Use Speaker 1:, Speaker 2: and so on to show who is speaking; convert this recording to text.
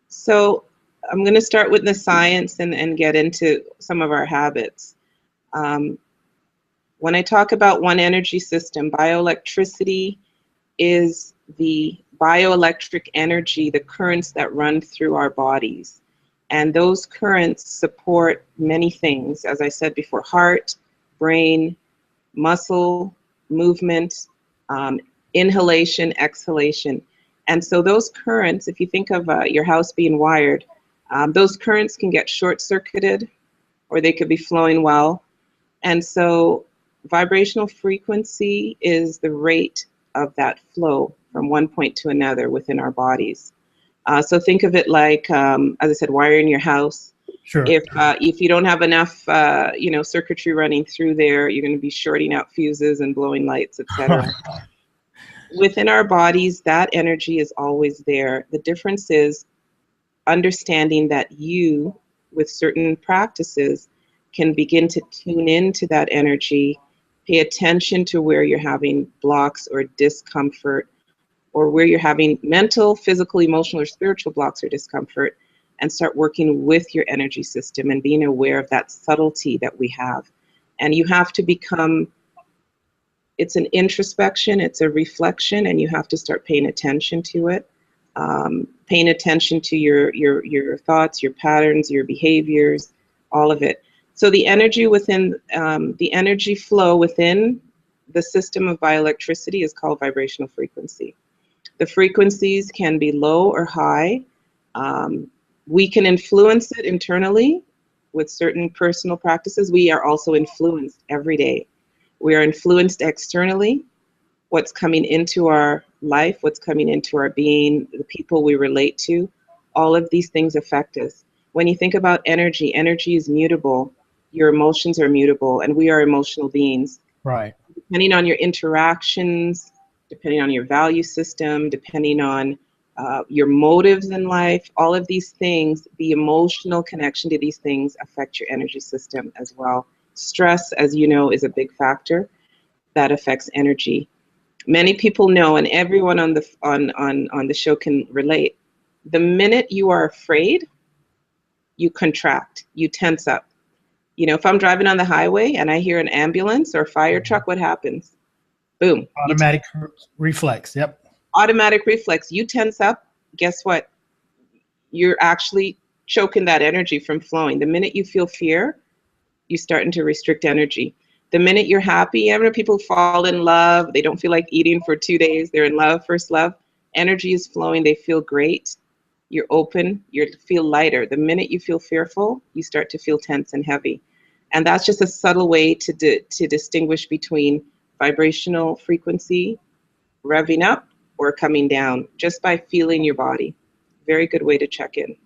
Speaker 1: So I'm going to start with the science and get into some of our habits. When I talk about one energy system, bioelectricity is the bioelectric energy, the currents that run through our bodies. And those currents support many things, as I said before: heart, brain, muscle, movement, inhalation, exhalation. And so those currents, if you think of your house being wired, those currents can get short-circuited or they could be flowing well. And so vibrational frequency is the rate of that flow from one point to another within our bodies. So think of it like, as I said, wiring your house.
Speaker 2: Sure.
Speaker 1: If you don't have enough, circuitry running through there, you're going to be shorting out fuses and blowing lights, etc. Within our bodies, that energy is always there. The difference is understanding that you, with certain practices, can begin to tune into that energy, pay attention to where you're having blocks or discomfort, or where you're having mental, physical, emotional, or spiritual blocks or discomfort, and start working with your energy system and being aware of that subtlety that we have. And you have to become, it's an introspection, it's a reflection, and you have to start paying attention to it. Paying attention to your thoughts, your patterns, your behaviors, all of it. So the energy within, the energy flow within the system of bioelectricity is called vibrational frequency. The frequencies can be low or high. We can influence it internally with certain personal practices. We are also influenced every day. We are influenced externally, what's coming into our life, what's coming into our being, the people we relate to. All of these things affect us. When you think about energy, energy is mutable. Your emotions are mutable, and we are emotional beings.
Speaker 2: Right.
Speaker 1: Depending on your interactions, depending on your value system, depending on your motives in life, all of these things, the emotional connection to these things affect your energy system as well. Stress, as you know, is a big factor that affects energy. Many people know, and everyone on the show can relate. The minute you are afraid, you contract, you tense up. You know, if I'm driving on the highway and I hear an ambulance or fire truck, what happens? Boom.
Speaker 2: Automatic reflex. Yep.
Speaker 1: Automatic reflex. You tense up. Guess what? You're actually choking that energy from flowing. The minute you feel fear, you're starting to restrict energy. The minute you're happy, I know people fall in love. They don't feel like eating for 2 days. They're in love, first love. Energy is flowing. They feel great. You're open. You feel lighter. The minute you feel fearful, you start to feel tense and heavy. And that's just a subtle way to distinguish between vibrational frequency revving up or coming down, just by feeling your body. Very good way to check in.